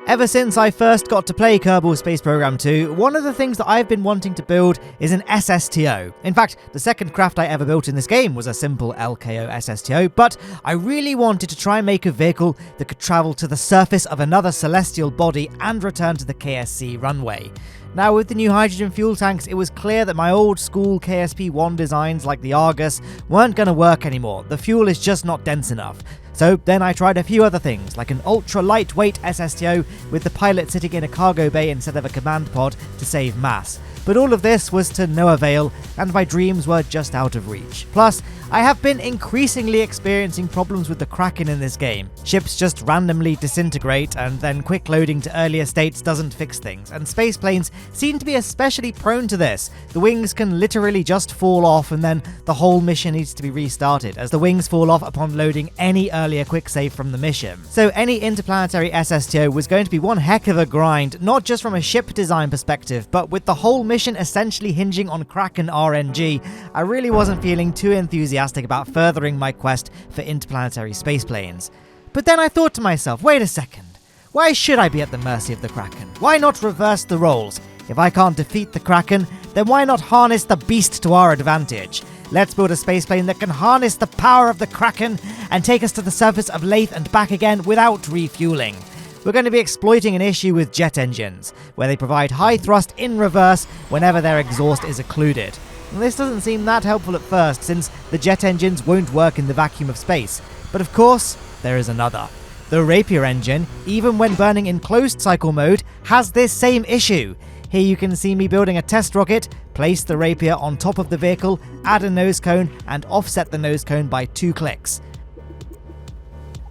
Ever since I first got to play Kerbal Space Program 2, one of the things that I've been wanting to build is an SSTO. In fact, the second craft I ever built in this game was a simple LKO SSTO, but I really wanted to try and make a vehicle that could travel to the surface of another celestial body and return to the KSC runway. Now, with the new hydrogen fuel tanks, it was clear that my old school KSP-1 designs like the Argus weren't going to work anymore. The fuel is just not dense enough. So then I tried a few other things, like an ultra-lightweight SSTO with the pilot sitting in a cargo bay instead of a command pod to save mass. But all of this was to no avail, and my dreams were just out of reach. Plus, I have been increasingly experiencing problems with the Kraken in this game. Ships just randomly disintegrate, and then quick loading to earlier states doesn't fix things, and space planes seem to be especially prone to this. The wings can literally just fall off, and then the whole mission needs to be restarted, as the wings fall off upon loading any earlier quick save from the mission. So any interplanetary SSTO was going to be one heck of a grind, not just from a ship design perspective, but with the whole mission essentially hinging on Kraken RNG, I really wasn't feeling too enthusiastic about furthering my quest for interplanetary spaceplanes. But then I thought to myself, wait a second, why should I be at the mercy of the Kraken? Why not reverse the roles? If I can't defeat the Kraken, then why not harness the beast to our advantage? Let's build a spaceplane that can harness the power of the Kraken and take us to the surface of Laythe and back again without refueling. We're going to be exploiting an issue with jet engines, where they provide high thrust in reverse whenever their exhaust is occluded. And this doesn't seem that helpful at first, since the jet engines won't work in the vacuum of space. But of course, there is another. The RAPIER engine, even when burning in closed cycle mode, has this same issue. Here you can see me building a test rocket, place the RAPIER on top of the vehicle, add a nose cone, and offset the nose cone by 2 clicks.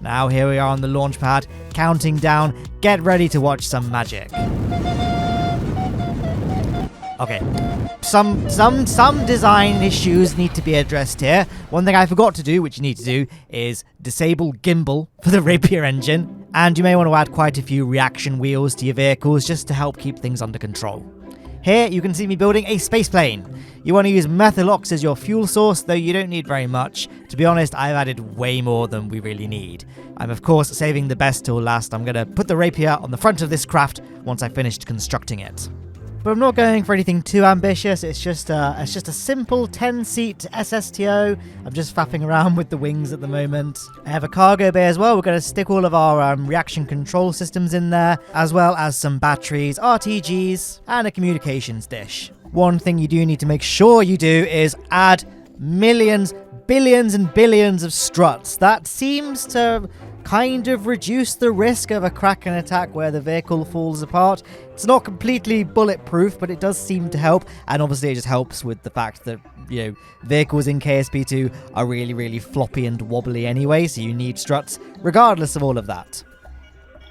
Now here we are on the launch pad, counting down. Get ready to watch some magic. Okay, some design issues need to be addressed here. One thing I forgot to do, which you need to do, is disable gimbal for the RAPIER engine. And you may want to add quite a few reaction wheels to your vehicles just to help keep things under control. Here you can see me building a spaceplane. You want to use Methylox as your fuel source, though you don't need very much. To be honest, I've added way more than we really need. I'm of course saving the best till last. I'm going to put the RAPIER on the front of this craft once I've finished constructing it. But I'm not going for anything too ambitious. It's just a simple 10-seat SSTO. I'm just faffing around with the wings at the moment. I have a cargo bay as well. We're going to stick all of our reaction control systems in there, as well as some batteries, RTGs, and a communications dish. One thing you do need to make sure you do is add millions, billions and billions of struts. That seems to kind of reduce the risk of a Kraken attack where the vehicle falls apart. It's not completely bulletproof, but it does seem to help, and obviously it just helps with the fact that, you know, vehicles in KSP2 are really floppy and wobbly anyway, so you need struts regardless of all of that.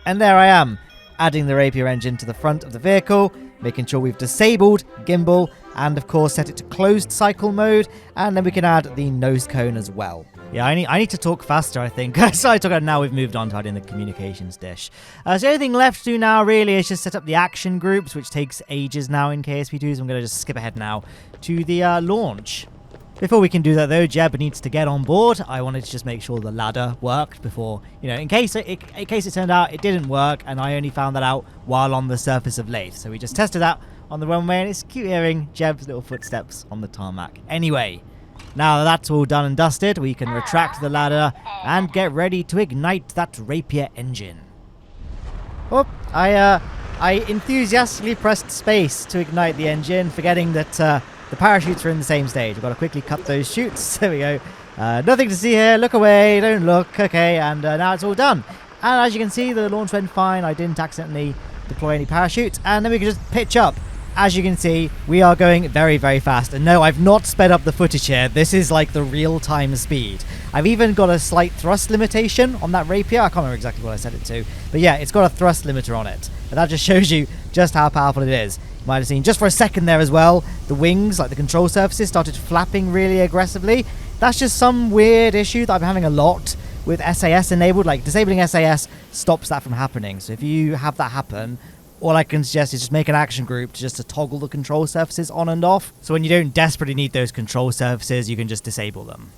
And there I am, adding the RAPIER engine to the front of the vehicle, making sure we've disabled gimbal, and of course set it to closed cycle mode, and then we can add the nose cone as well. Yeah, I need to talk faster, I think. Sorry, now we've moved on to adding the communications dish. So the only thing left to do now, really, is just set up the action groups, which takes ages now in KSP2, so I'm going to just skip ahead now to the launch. Before we can do that, though, Jeb needs to get on board. I wanted to just make sure the ladder worked before, you know, in case it turned out it didn't work, and I only found that out while on the surface of Laythe. So we just tested that on the runway, and it's cute hearing Jeb's little footsteps on the tarmac. Anyway, now that that's all done and dusted, we can retract the ladder and get ready to ignite that RAPIER engine. Oh, I enthusiastically pressed space to ignite the engine, forgetting that the parachutes are in the same stage. I've got to quickly cut those chutes. There we go. Nothing to see here. Look away. Don't look. Okay, and now it's all done. And as you can see, the launch went fine. I didn't accidentally deploy any parachutes. And then we can just pitch up. As you can see, we are going very fast. And no, I've not sped up the footage here. This is like the real-time speed. I've even got a slight thrust limitation on that RAPIER. I can't remember exactly what I set it to. But yeah, it's got a thrust limiter on it. And that just shows you just how powerful it is. You might have seen just for a second there as well, the wings, like the control surfaces, started flapping really aggressively. That's just some weird issue that I'm having a lot with SAS enabled. Like disabling SAS stops that from happening. So if you have that happen, all I can suggest is just make an action group to toggle the control surfaces on and off. So when you don't desperately need those control surfaces, you can just disable them.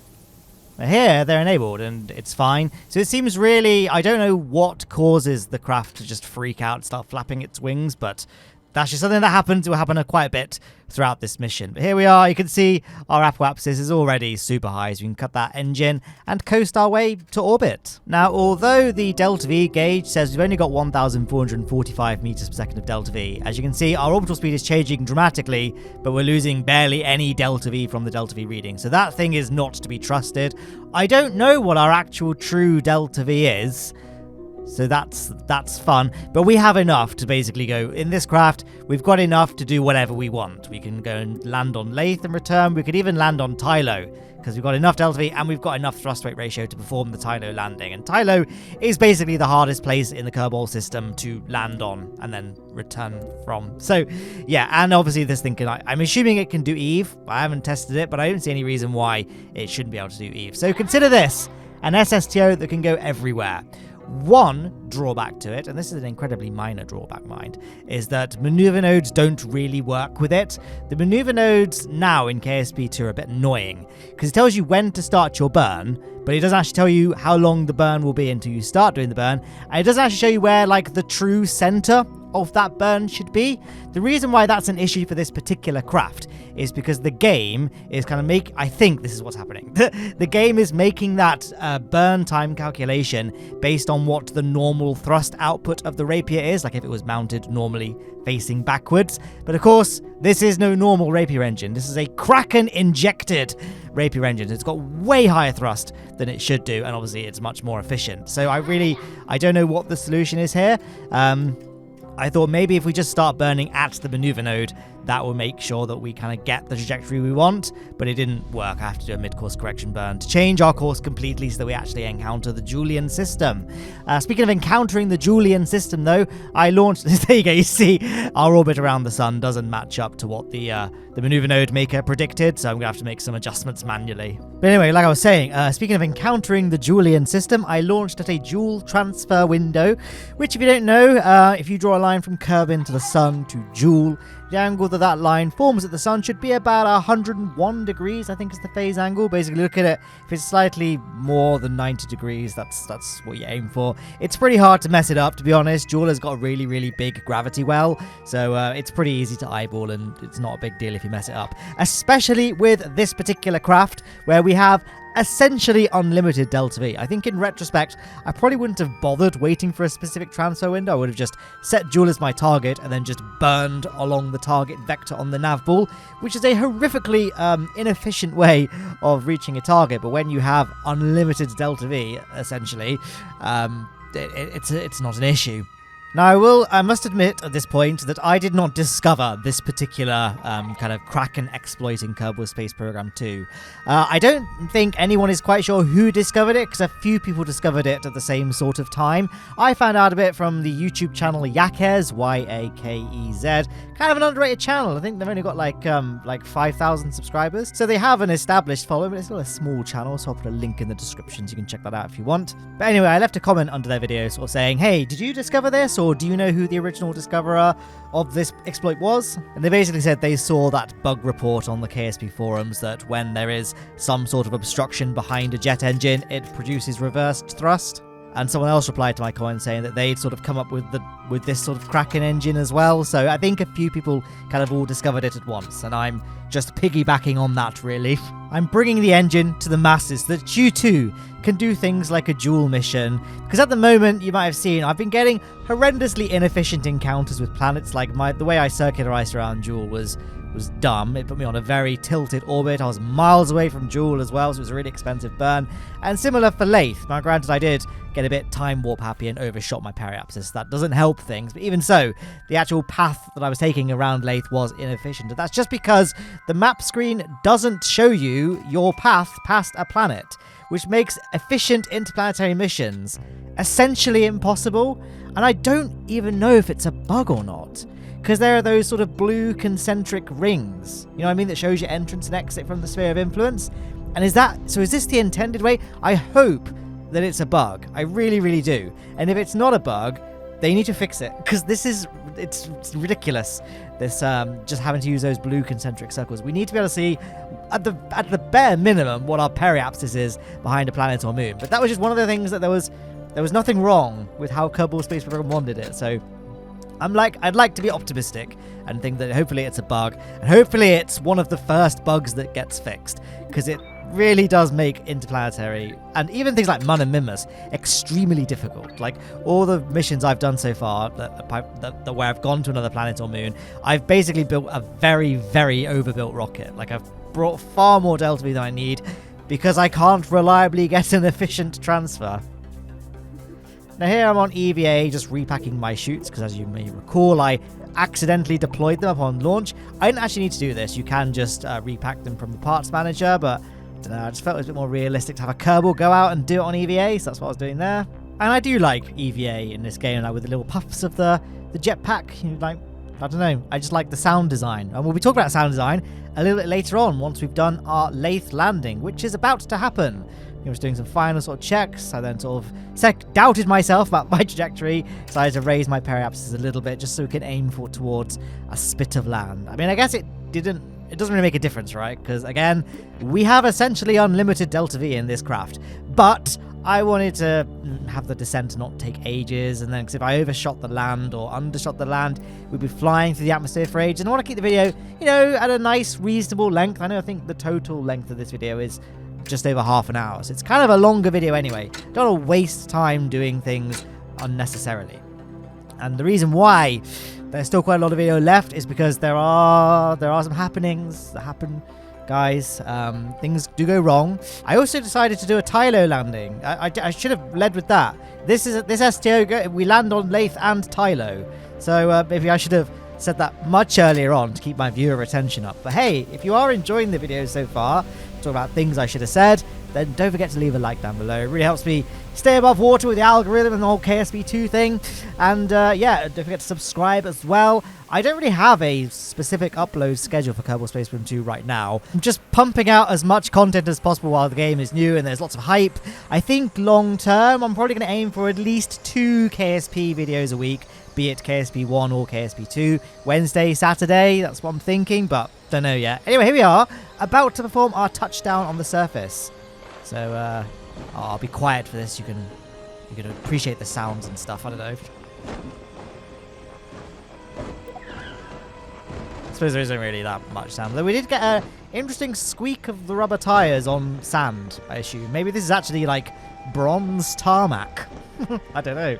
Here, they're enabled, and it's fine. So it seems really... I don't know what causes the craft to just freak out and start flapping its wings, but that's just something that happens. It will happen quite a bit throughout this mission. But here we are. You can see our apoapsis is already super high, so we can cut that engine and coast our way to orbit. Now, although the delta V gauge says we've only got 1,445 meters per second of delta V, as you can see, our orbital speed is changing dramatically, but we're losing barely any delta V from the delta V reading. So that thing is not to be trusted. I don't know what our actual true delta V is, so that's fun, but we have enough to basically go in this craft. We've got enough to do whatever we want. We can go and land on Laythe and return. We could even land on Tylo because we've got enough delta V and we've got enough thrust weight ratio to perform the Tylo landing. And Tylo is basically the hardest place in the Kerbal system to land on and then return from. So yeah, and obviously this thing can, I'm assuming it can do Eve. I haven't tested it, but I don't see any reason why it shouldn't be able to do Eve. So consider this an SSTO that can go everywhere. One drawback to it, and this is an incredibly minor drawback, mind, is that maneuver nodes don't really work with it. The maneuver nodes now in KSP2 are a bit annoying because it tells you when to start your burn, but it doesn't actually tell you how long the burn will be until you start doing the burn, and it doesn't actually show you where like the true center of that burn should be. The reason why that's an issue for this particular craft is because the game is kind of I think this is what's happening. The game is making that burn time calculation based on what the normal thrust output of the Rapier is, like if it was mounted normally facing backwards. But of course, this is no normal Rapier engine. This is a Kraken injected Rapier engine. It's got way higher thrust than it should do, and obviously it's much more efficient. So I don't know what the solution is here. I thought maybe if we just start burning at the maneuver node, that will make sure that we kind of get the trajectory we want, but it didn't work. I have to do a mid-course correction burn to change our course completely so that we actually encounter the Julian system. Speaking of encountering the Julian system, though, I launched... There you go, you see our orbit around the sun doesn't match up to what the maneuver node maker predicted, so I'm going to have to make some adjustments manually. But anyway, like I was saying, speaking of encountering the Julian system, I launched at a Joule transfer window, which if you don't know, if you draw a line from Kerbin to the sun to Joule, the angle that line forms at the sun should be about 101 degrees, I think is the phase angle. Basically, look at it. If it's slightly more than 90 degrees, that's what you aim for. It's pretty hard to mess it up, to be honest. Joule has got a really, really big gravity well, so it's pretty easy to eyeball, and it's not a big deal if you mess it up. Especially with this particular craft, where we have essentially unlimited delta V. I think in retrospect, I probably wouldn't have bothered waiting for a specific transfer window. I would have just set Joule as my target and then just burned along the target vector on the nav ball, which is a horrifically inefficient way of reaching a target. But when you have unlimited delta V, essentially, it's not an issue. Now, I must admit at this point that I did not discover this particular kind of Kraken exploiting Kerbal Space Program 2. I don't think anyone is quite sure who discovered it, because a few people discovered it at the same sort of time. I found out a bit from the YouTube channel Yakez, Y-A-K-E-Z. Kind of an underrated channel. I think they've only got like 5,000 subscribers. So they have an established following, but it's still a small channel, so I'll put a link in the description so you can check that out if you want. But anyway, I left a comment under their video sort of saying, hey, did you discover this? Or do you know who the original discoverer of this exploit was? And they basically said they saw that bug report on the KSP forums that when there is some sort of obstruction behind a jet engine, it produces reversed thrust. And someone else replied to my comment saying that they'd sort of come up with this sort of Kraken engine as well. So I think a few people kind of all discovered it at once, and I'm just piggybacking on that, really. I'm bringing the engine to the masses so that you too can do things like a Joule mission. Because at the moment, you might have seen, I've been getting horrendously inefficient encounters with planets. Like the way I circularized around Joule was dumb. It put me on a very tilted orbit. I was miles away from Joule as well, so it was a really expensive burn. And similar for Laythe. Now, granted, I did get a bit time warp happy and overshot my periapsis. That doesn't help things, but even so, the actual path that I was taking around Laythe was inefficient. And that's just because the map screen doesn't show you your path past a planet, which makes efficient interplanetary missions essentially impossible. And I don't even know if it's a bug or not, because there are those sort of blue concentric rings, you know what I mean, that shows your entrance and exit from the sphere of influence. And is this the intended way? I hope that it's a bug. I really, really do. And if it's not a bug, They need to fix it, because it's ridiculous. This just having to use those blue concentric circles. We need to be able to see at the bare minimum what our periapsis is behind a planet or moon. But that was just one of the things that there was nothing wrong with how Kerbal Space Program wanted it. So I'd like to be optimistic and think that hopefully it's a bug, and hopefully it's one of the first bugs that gets fixed, because it really does make interplanetary and even things like Mun and Mimas extremely difficult. Like all the missions I've done so far, that where I've gone to another planet or moon, I've basically built a very, very overbuilt rocket. Like I've brought far more Delta V than I need because I can't reliably get an efficient transfer. Now here I'm on EVA just repacking my chutes, because as you may recall, I accidentally deployed them upon launch. I didn't actually need to do this. You can just repack them from the parts manager, but I don't know, I just felt it was a bit more realistic to have a Kerbal go out and do it on EVA, so that's what I was doing there. And I do like EVA in this game, like with the little puffs of the jetpack. You know, like, I don't know, I just like the sound design. And we'll be talking about sound design a little bit later on, once we've done our Laythe Landing, which is about to happen. I was doing some final sort of checks. I then sort of doubted myself about my trajectory, decided to raise my periapsis a little bit just so we can aim towards a spit of land. I mean, I guess it doesn't really make a difference, right? Because again, we have essentially unlimited Delta V in this craft, but I wanted to have the descent not take ages, and then because if I overshot the land or undershot the land, we'd be flying through the atmosphere for ages, and I want to keep the video, you know, at a nice reasonable length. I think the total length of this video is just over half an hour, so it's kind of a longer video anyway. Don't want to waste time doing things unnecessarily. And the reason why there's still quite a lot of video left is because there are some happenings that happen, guys. Things do go wrong. I also decided to do a Tylo landing. I should have led with that. This STO, we land on Laythe and Tylo, so maybe I should have said that much earlier on to keep my viewer retention up. But hey, if you are enjoying the video so far, talk about things I should have said, then don't forget to leave a like down below. It really helps me stay above water with the algorithm and the whole KSP2 thing. And yeah, don't forget to subscribe as well. I don't really have a specific upload schedule for Kerbal Space Program 2 right now. I'm just pumping out as much content as possible while the game is new and there's lots of hype. I think long term, I'm probably going to aim for at least 2 KSP videos a week, be it KSP 1 or KSP 2, Wednesday, Saturday, that's what I'm thinking, but don't know yet. Anyway, here we are, about to perform our touchdown on the surface. So, I'll be quiet for this, you can appreciate the sounds and stuff, I don't know. I suppose there isn't really that much sound, though we did get an interesting squeak of the rubber tyres on sand, I assume. Maybe this is actually like bronze tarmac. I don't know.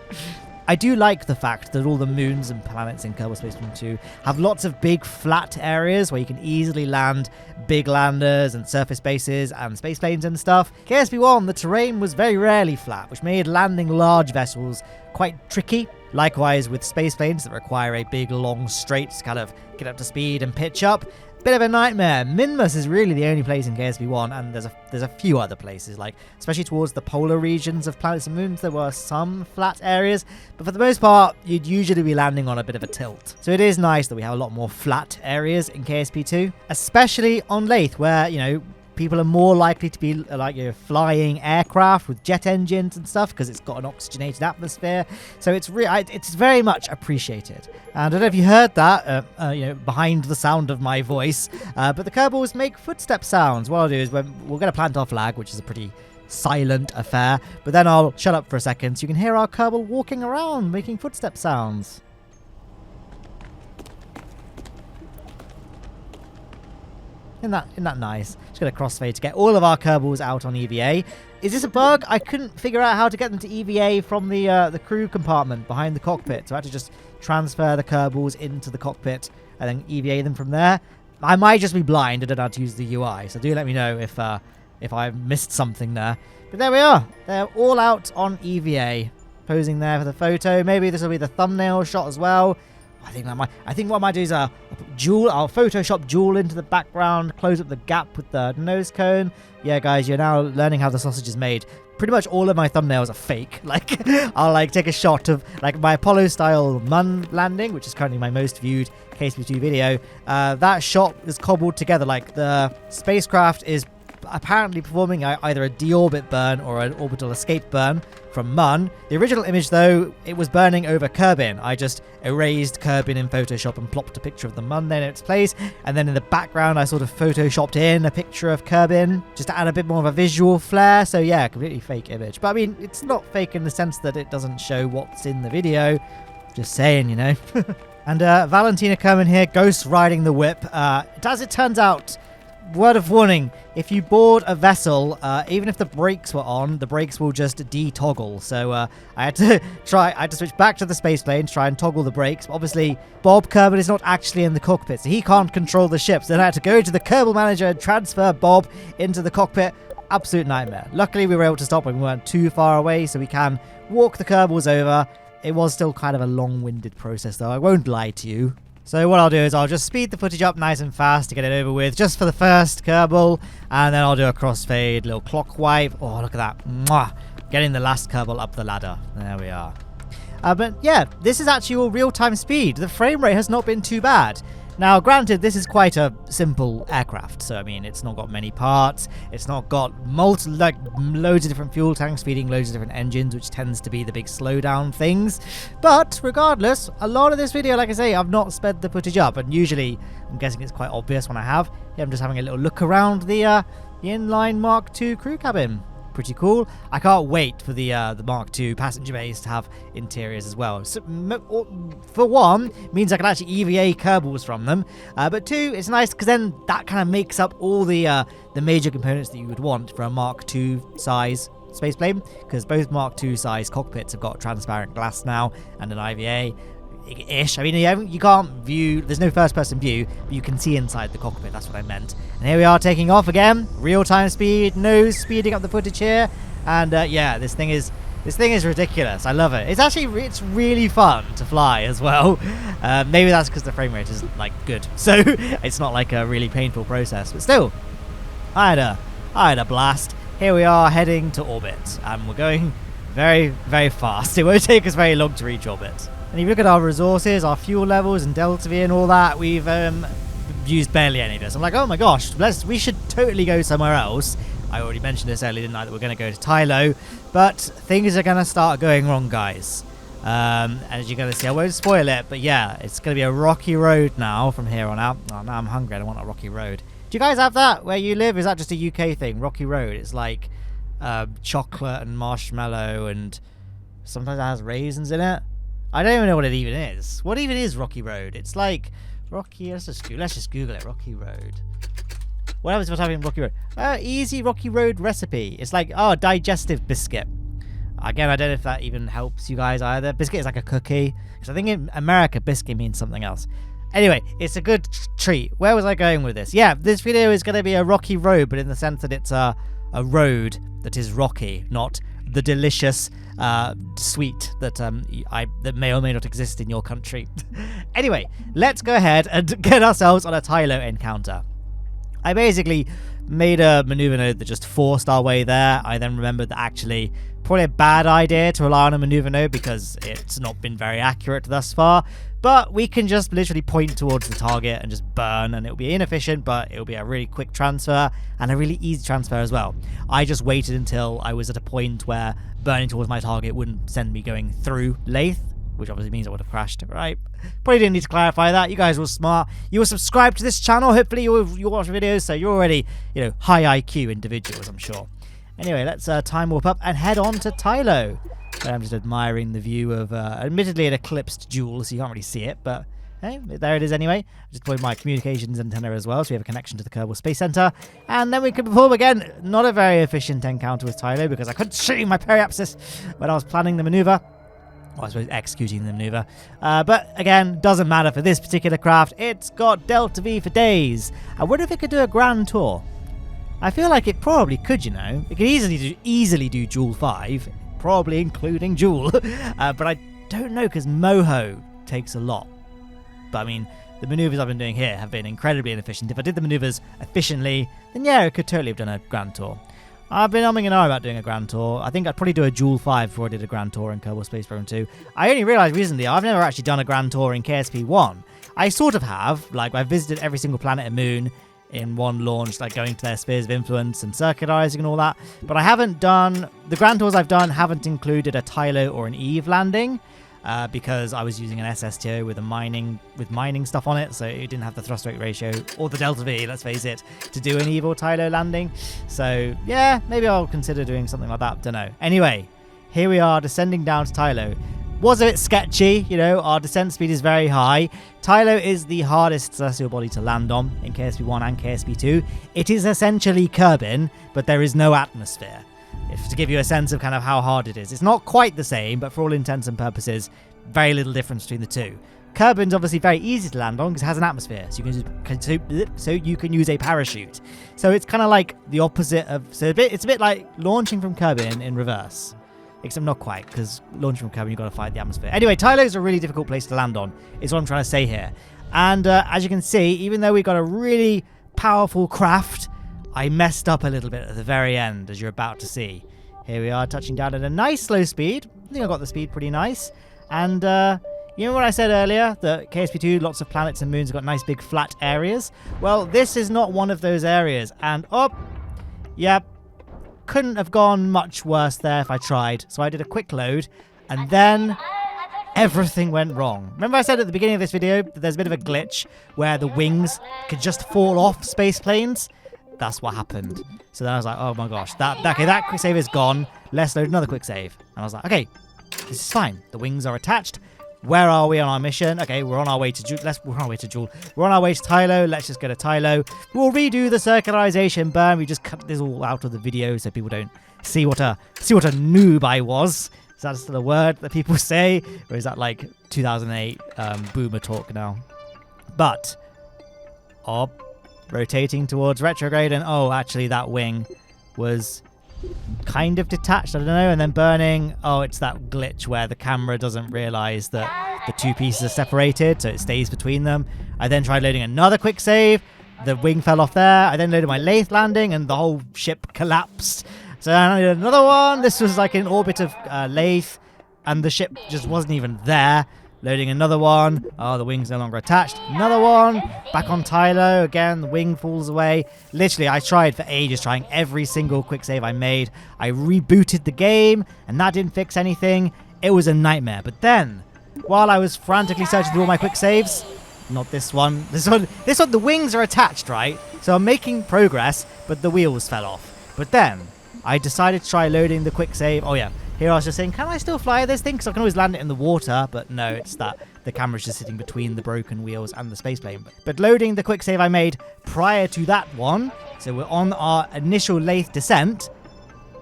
I do like the fact that all the moons and planets in Kerbal Space Program 2 have lots of big flat areas where you can easily land big landers and surface bases and space planes and stuff. KSP1, the terrain was very rarely flat, which made landing large vessels quite tricky. Likewise with space planes that require a big long straight to kind of get up to speed and pitch up. Bit of a nightmare. Minmus is really the only place in KSP1, and there's a few other places, like especially towards the polar regions of planets and moons, there were some flat areas, but for the most part, you'd usually be landing on a bit of a tilt. So it is nice that we have a lot more flat areas in KSP2, especially on Laythe, where, you know, people are more likely to be like, you know, flying aircraft with jet engines and stuff because it's got an oxygenated atmosphere. So it's very much appreciated. And I don't know if you heard that, you know, behind the sound of my voice, but the Kerbals make footstep sounds. What I'll do is we'll get a plant our flag, which is a pretty silent affair, but then I'll shut up for a second so you can hear our Kerbal walking around making footstep sounds. Isn't that nice? Just gonna crossfade to get all of our Kerbals out on EVA. Is this a bug? I couldn't figure out how to get them to EVA from the crew compartment behind the cockpit. So I had to just transfer the Kerbals into the cockpit and then EVA them from there. I might just be blind. I don't know how to use the UI, so do let me know if I missed something there. But there we are. They're all out on EVA, posing there for the photo. Maybe this will be the thumbnail shot as well. I think what I might do is I'll Photoshop Jewel into the background, close up the gap with the nose cone. Yeah, guys, you're now learning how the sausage is made. Pretty much all of my thumbnails are fake. Like, I'll like take a shot of like my Apollo-style Mun landing, which is currently my most viewed KSP2 video. That shot is cobbled together. Like the spacecraft is apparently performing either a deorbit burn or an orbital escape burn from Mun. The original image, though, it was burning over Kerbin. I just erased Kerbin in Photoshop and plopped a picture of the Mun there in its place. And then in the background, I sort of Photoshopped in a picture of Kerbin just to add a bit more of a visual flair. So yeah, completely fake image. But I mean, it's not fake in the sense that it doesn't show what's in the video. Just saying, you know. And Valentina Kerbin here, ghost riding the whip. As it turns out, word of warning, if you board a vessel, even if the brakes were on, the brakes will just de-toggle. So I had to switch back to the space plane to try and toggle the brakes. Obviously, Bob Kerbin is not actually in the cockpit, so he can't control the ship. So then I had to go to the Kerbal manager and transfer Bob into the cockpit. Absolute nightmare. Luckily, we were able to stop when we weren't too far away, so we can walk the Kerbals over. It was still kind of a long-winded process, though. I won't lie to you. So what I'll do is I'll just speed the footage up nice and fast to get it over with, just for the first Kerbal, and then I'll do a crossfade, little clock wipe. Oh, look at that. Mwah! Getting the last Kerbal up the ladder. There we are. But yeah, this is actually all real-time speed. The frame rate has not been too bad. Now, granted, this is quite a simple aircraft, so I mean, it's not got many parts, it's not got loads of different fuel tanks feeding loads of different engines, which tends to be the big slowdown things. But regardless, a lot of this video, like I say, I've not sped the footage up, and usually, I'm guessing it's quite obvious when I have. Yeah, I'm just having a little look around the inline Mark II crew cabin. Pretty cool. I can't wait for the Mark II passenger bays to have interiors as well. So, for one, means I can actually EVA Kerbals from them. But two, it's nice because then that kind of makes up all the major components that you would want for a Mark II size spaceplane. Because both Mark II size cockpits have got transparent glass now and an IVA-ish. I mean, you can't view, there's no first-person view, but you can see inside the cockpit. That's what I meant. And here we are taking off again. Real-time speed, no speeding up the footage here. And yeah, this thing is ridiculous. I love it. It's really fun to fly as well. Maybe that's because the frame rate isn't like good, so it's not like a really painful process. But still, I had a blast. Here we are heading to orbit, and we're going very, very fast. It won't take us very long to reach orbit. And if you look at our resources, our fuel levels and delta V and all that, we've used barely any of this. I'm like, oh my gosh, we should totally go somewhere else. I already mentioned this earlier, didn't I, that we're going to go to Tylo, but things are going to start going wrong, guys. As you're going to see, I won't spoil it, but yeah, it's going to be a rocky road now from here on out. Oh, now I'm hungry, I don't want a rocky road. Do you guys have that where you live? Is that just a UK thing, rocky road? It's like chocolate and marshmallow, and sometimes it has raisins in it. I don't even know what it even is. What even is Rocky Road? It's like Rocky. Let's just Google it. Rocky Road. What happens if I type in Rocky Road? Easy Rocky Road recipe. It's like digestive biscuit. Again, I don't know if that even helps you guys either. Biscuit is like a cookie, because I think in America biscuit means something else. Anyway, it's a good treat. Where was I going with this? Yeah, this video is going to be a rocky road, but in the sense that it's a road that is rocky, not the delicious sweet that may or may not exist in your country. Anyway, let's go ahead and get ourselves on a Tylo encounter. I basically made a maneuver node that just forced our way there. I then remembered that actually probably a bad idea to rely on a maneuver node because it's not been very accurate thus far. But we can just literally point towards the target and just burn, and it'll be inefficient, but it'll be a really quick transfer and a really easy transfer as well. I just waited until I was at a point where burning towards my target wouldn't send me going through Laythe, which obviously means I would have crashed, right? Probably didn't need to clarify that. You guys were smart. You were subscribed to this channel. Hopefully you watch videos, so you're already, high IQ individuals, I'm sure. Anyway, let's time warp up and head on to Tylo. I'm just admiring the view of, admittedly, an eclipsed jewel, so you can't really see it, but hey, there it is anyway. I just deployed my communications antenna as well, so we have a connection to the Kerbal Space Center, and then we can perform again. Not a very efficient encounter with Tylo because I couldn't shoot my periapsis when I was planning the maneuver. Well, I suppose executing the maneuver. But again, doesn't matter for this particular craft. It's got Delta V for days. I wonder if it could do a grand tour. I feel like it probably could, It could easily do Joule 5. Probably including Joule, but I don't know because Moho takes a lot. But I mean, the maneuvers I've been doing here have been incredibly inefficient. If I did the maneuvers efficiently, then yeah, it could totally have done a grand tour. I've been umming and ahhing about doing a grand tour. I think I'd probably do a Joule 5 before I did a grand tour in Kerbal Space Program 2. I only realised recently I've never actually done a grand tour in KSP 1. I sort of have, like I visited every single planet and moon in one launch, like going to their spheres of influence and circuitizing and all that. But I haven't done, the grand tours I've done haven't included a Tylo or an Eve landing, because I was using an SSTO with mining stuff on it, so it didn't have the thrust weight ratio or the delta V, let's face it, to do an Eve or Tylo landing. So yeah, maybe I'll consider doing something like that, don't know. Anyway, here we are descending down to Tylo. Was a bit sketchy, you know, our descent speed is very high. Tylo is the hardest celestial body to land on in KSP 1 and KSP 2. It is essentially Kerbin, but there is no atmosphere. If to give you a sense of kind of how hard it is. It's not quite the same, but for all intents and purposes, very little difference between the two. Kerbin's obviously very easy to land on because it has an atmosphere, so you can use a parachute. So it's kind of like the opposite of, it's a bit like launching from Kerbin in reverse. Except not quite, because launching from Kerbin, you've got to fight the atmosphere. Anyway, Tylo is a really difficult place to land on, is what I'm trying to say here. And as you can see, even though we got a really powerful craft, I messed up a little bit at the very end, as you're about to see. Here we are, touching down at a nice slow speed. I think I got the speed pretty nice. And you know what I said earlier, that KSP2, lots of planets and moons have got nice big flat areas? Well, this is not one of those areas. And, yep. Couldn't have gone much worse there if I tried. So I did a quick load, and then everything went wrong. Remember I said at the beginning of this video that there's a bit of a glitch where the wings could just fall off space planes? That's what happened. So then I was like, oh my gosh, that quick save is gone. Let's load another quick save. And I was like, okay, this is fine. The wings are attached. Where are we on our mission? Okay, we're on our way to we're on our way to Tylo. Let's just go to Tylo. We'll redo the circularization burn. We just cut this all out of the video so people don't see what a noob I was. Is that still a word that people say, or is that like 2008 boomer talk now? But rotating towards retrograde, and actually that wing was kind of detached, I don't know, and then burning. It's that glitch where the camera doesn't realize that the two pieces are separated, so it stays between them. I then tried loading another quick save. The wing fell off there. I then loaded my Laythe landing, and the whole ship collapsed. So I did another one. This was like in orbit of Laythe, and the ship just wasn't even there. Loading another one. The wing's no longer attached. Another one. Back on Tylo. Again, the wing falls away. Literally, I tried for ages, trying every single quick save I made. I rebooted the game, and that didn't fix anything. It was a nightmare. But then, while I was frantically searching through all my quick saves, not this one. This one, the wings are attached, right? So I'm making progress, but the wheels fell off. But then, I decided to try loading the quick save. Here I was just saying, can I still fly this thing? Because I can always land it in the water, but no, it's that the camera's just sitting between the broken wheels and the spaceplane. But loading the quick save I made prior to that one, so we're on our initial Laythe descent,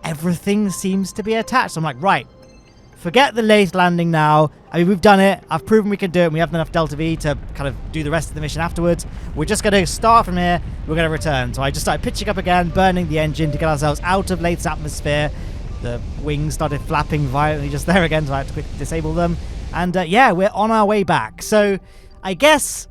everything seems to be attached. So I'm like, right, forget the Laythe landing now. I mean, we've done it. I've proven we can do it, and we have enough Delta V to kind of do the rest of the mission afterwards. We're just going to start from here. We're going to return. So I just started pitching up again, burning the engine to get ourselves out of Laythe's atmosphere. The wings started flapping violently just there again, so I had to quickly disable them. And yeah, we're on our way back. So I guess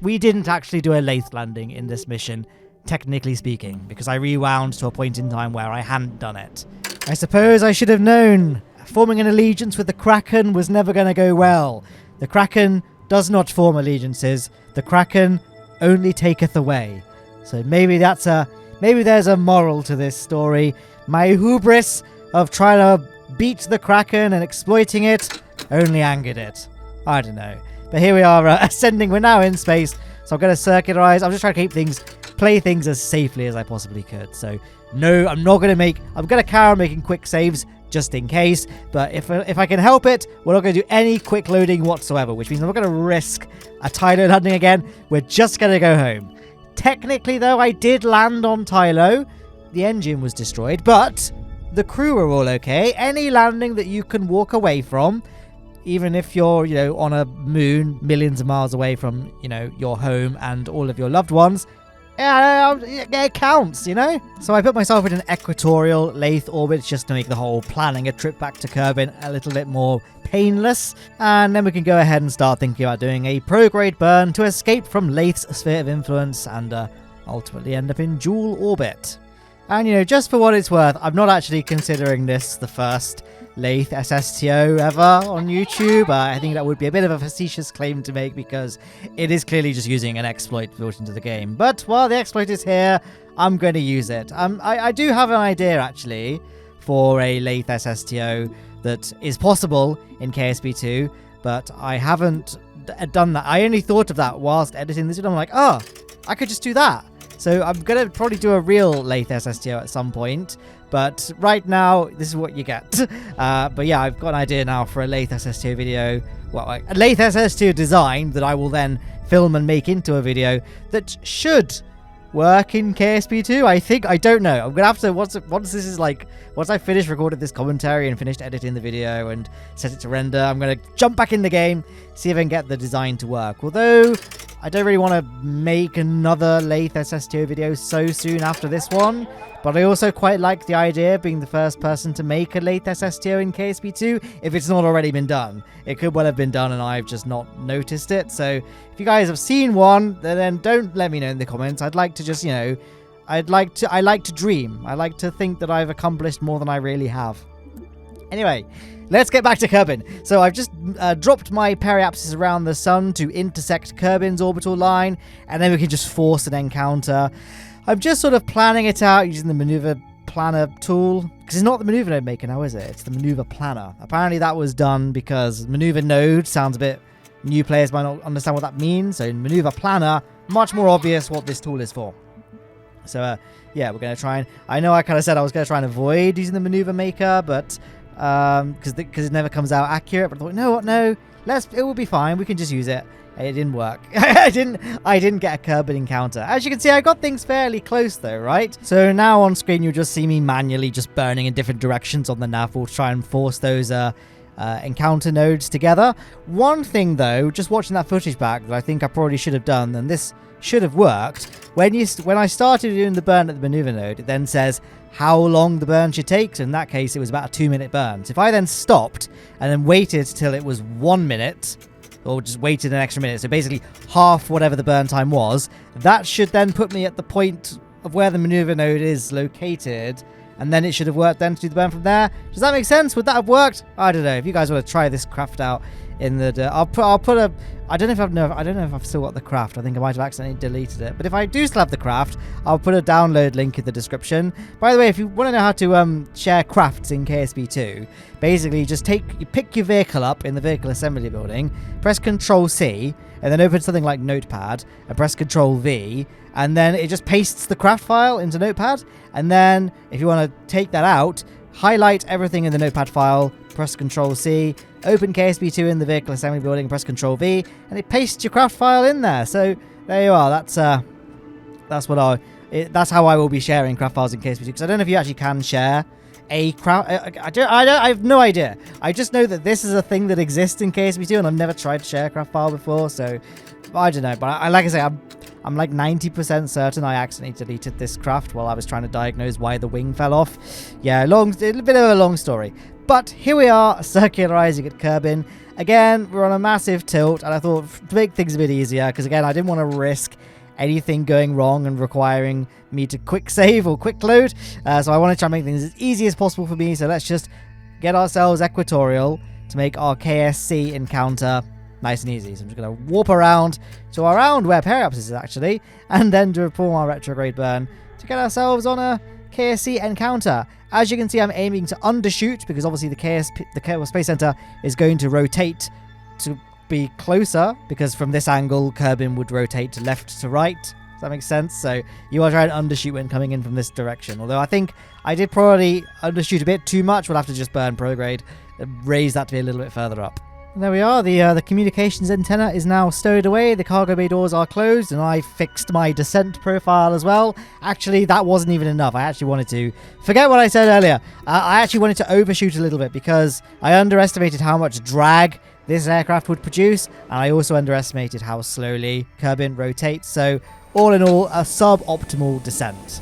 we didn't actually do a Laythe landing in this mission, technically speaking, because I rewound to a point in time where I hadn't done it. I suppose I should have known. Forming an allegiance with the Kraken was never going to go well. The Kraken does not form allegiances. The Kraken only taketh away. So maybe there's a moral to this story. My hubris of trying to beat the Kraken and exploiting it only angered it. I don't know. But here we are ascending. We're now in space. So I'm going to circularize. I'm just trying to play things as safely as I possibly could. So no, I'm going to carry on making quick saves just in case. But if I can help it, we're not going to do any quick loading whatsoever, which means I'm not going to risk a Tylo landing again. We're just going to go home. Technically, though, I did land on Tylo. The engine was destroyed, but the crew are all okay. Any landing that you can walk away from, even if you're, on a moon millions of miles away from, your home and all of your loved ones, it counts, So I put myself in an equatorial Laythe orbit just to make the whole planning a trip back to Kerbin a little bit more painless. And then we can go ahead and start thinking about doing a prograde burn to escape from Laythe's sphere of influence and ultimately end up in dual orbit. And, you know, just for what it's worth, I'm not actually considering this the first Laythe SSTO ever on YouTube. I think that would be a bit of a facetious claim to make because it is clearly just using an exploit built into the game. But while the exploit is here, I'm going to use it. I do have an idea, actually, for a Laythe SSTO that is possible in KSP 2, but I haven't done that. I only thought of that whilst editing this video. I'm like, oh, I could just do that. So I'm going to probably do a real Laythe SSTO at some point. But right now, this is what you get. But yeah, I've got an idea now for a Laythe SSTO video. Well, a Laythe SSTO design that I will then film and make into a video that should work in KSP 2, I think. I don't know. I'm gonna have to, once this is like, once I finish recording this commentary and finished editing the video and set it to render, I'm gonna jump back in the game, see if I can get the design to work. Although I don't really want to make another Laythe SSTO video so soon after this one, but I also quite like the idea of being the first person to make a Laythe SSTO in KSP 2 if it's not already been done. It could well have been done and I've just not noticed it. So if you guys have seen one, then don't let me know in the comments. I'd like to just, you know, I like to dream. I like to think that I've accomplished more than I really have. Anyway, let's get back to Kerbin. So I've just dropped my periapsis around the sun to intersect Kerbin's orbital line, and then we can just force an encounter. I'm just sort of planning it out using the maneuver planner tool, because it's not the maneuver node maker now, is it? It's the maneuver planner. Apparently that was done because maneuver node sounds a bit, new players might not understand what that means. So in maneuver planner, much more obvious what this tool is for. So yeah, we're going to try and, I know I kind of said I was going to try and avoid using the maneuver maker, but because it never comes out accurate, but I thought, you know what, no, it will be fine, we can just use it. It didn't work. I didn't get a Kerbin encounter. As you can see, I got things fairly close though, right? So now on screen, you'll just see me manually just burning in different directions on the nav to try and force those encounter nodes together. One thing though, just watching that footage back that I think I probably should have done, and this should have worked, when I started doing the burn at the maneuver node, it then says how long the burn should take. So in that case, it was about a 2-minute burn. So if I then stopped and then waited till it was 1 minute, or just waited an extra minute, so basically half whatever the burn time was, that should then put me at the point of where the maneuver node is located, and then it should have worked then to do the burn from there. Does that make sense? Would that have worked? I don't know. If you guys want to try this craft out in the, I'll put a, I don't know if I've still got the craft. I think I might have accidentally deleted it. But if I do still have the craft, I'll put a download link in the description. By the way, if you want to know how to share crafts in KSP 2, basically just you pick your vehicle up in the vehicle assembly building, press Control C, and then open something like Notepad, and press Control V, and then it just pastes the craft file into Notepad. And then if you want to take that out, highlight everything in the Notepad file, press Control C, open KSP 2 in the vehicle assembly building, press Control V, and it pastes your craft file in there. So there you are. That's how I will be sharing craft files in KSP 2, because I don't know if you actually can share a craft. I have no idea. I just know that this is a thing that exists in KSP 2, and I've never tried to share a craft file before. So I don't know. But like I say, I'm like 90% certain I accidentally deleted this craft while I was trying to diagnose why the wing fell off. Yeah, a bit of a long story. But here we are, circularizing at Kerbin. Again, we're on a massive tilt, and I thought to make things a bit easier, because again, I didn't want to risk anything going wrong and requiring me to quick save or quick load. So I want to try and make things as easy as possible for me. So let's just get ourselves equatorial to make our KSC encounter nice and easy. So I'm just going to warp around to around where periapsis is actually, and then to perform our retrograde burn to get ourselves on a KSC encounter. As you can see, I'm aiming to undershoot, because obviously the Kerbal Space Center is going to rotate to be closer, because from this angle, Kerbin would rotate left to right. Does that make sense? So you are trying to undershoot when coming in from this direction. Although I think I did probably undershoot a bit too much. We'll have to just burn prograde and raise that to be a little bit further up. And there we are. The communications antenna is now stowed away. The cargo bay doors are closed, and I fixed my descent profile as well. Actually, that wasn't even enough. I actually wanted to forget what I said earlier. I actually wanted to overshoot a little bit, because I underestimated how much drag this aircraft would produce, and I also underestimated how slowly Kerbin rotates. So all in all, a suboptimal descent.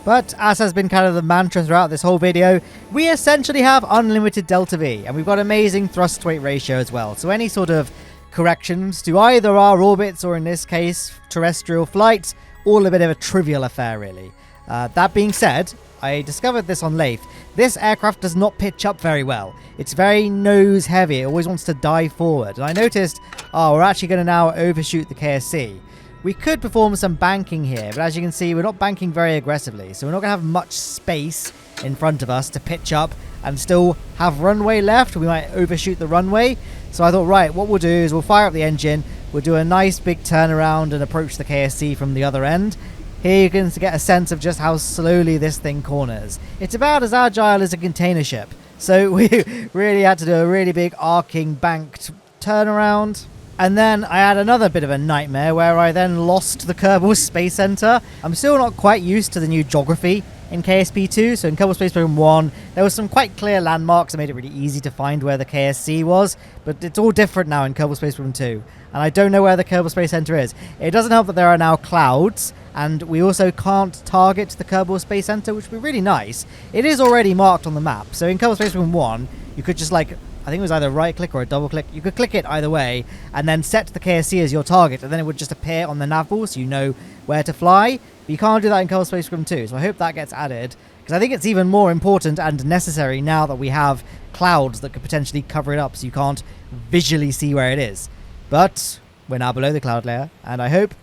But as has been kind of the mantra throughout this whole video, we essentially have unlimited delta V, and we've got amazing thrust to weight ratio as well. So any sort of corrections to either our orbits, or in this case terrestrial flight, all a bit of a trivial affair really. That being said, I discovered this on Laythe. This aircraft does not pitch up very well. It's very nose heavy. It always wants to dive forward. And I noticed, we're actually going to now overshoot the KSC. We could perform some banking here, but as you can see, we're not banking very aggressively. So we're not going to have much space in front of us to pitch up and still have runway left. We might overshoot the runway. So I thought, right, what we'll do is we'll fire up the engine. We'll do a nice big turnaround and approach the KSC from the other end. Here you can get a sense of just how slowly this thing corners. It's about as agile as a container ship. So we really had to do a really big arcing banked turnaround. And then I had another bit of a nightmare where I then lost the Kerbal Space Center. I'm still not quite used to the new geography in KSP2. So in Kerbal Space Program 1, there was some quite clear landmarks that made it really easy to find where the KSC was. But it's all different now in Kerbal Space Program 2. And I don't know where the Kerbal Space Center is. It doesn't help that there are now clouds. And we also can't target the Kerbal Space Center, which would be really nice. It is already marked on the map. So in Kerbal Space Program 1, you could just I think it was either right click or a double click. You could click it either way and then set the KSC as your target, and then it would just appear on the nav ball so you know where to fly. But you can't do that in Kerbal Space Program 2, so I hope that gets added, because I think it's even more important and necessary now that we have clouds that could potentially cover it up so you can't visually see where it is. But we're now below the cloud layer, and I hope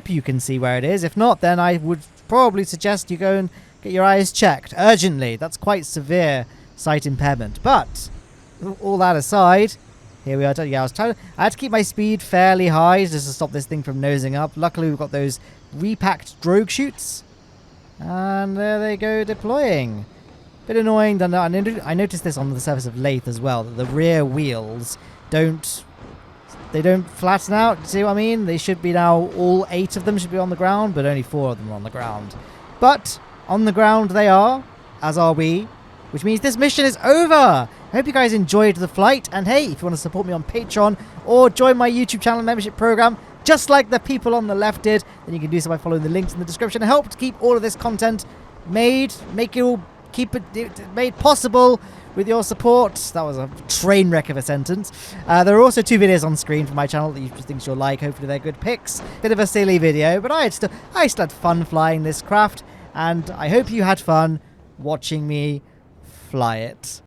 you can see where it is. If not, then I would probably suggest you go and get your eyes checked urgently. That's quite severe sight impairment. But all that aside, here we are. Yeah, I had to keep my speed fairly high just to stop this thing from nosing up. Luckily, we've got those repacked drogue chutes. And there they go, deploying. Bit annoying. I noticed this on the surface of Laythe as well, that the rear wheels don't flatten out. See what I mean? They should be now, all 8 of them should be on the ground, but only 4 of them are on the ground. But on the ground they are, as are we, which means this mission is over. I hope you guys enjoyed the flight, and hey, if you want to support me on Patreon or join my YouTube channel membership program, just like the people on the left did, then you can do so by following the links in the description. Help to keep all of this content made possible with your support. That was a train wreck of a sentence. There are also 2 videos on screen from my channel that you think you'll like. Hopefully they're good picks. Bit of a silly video, but I still had fun flying this craft, and I hope you had fun watching me fly it.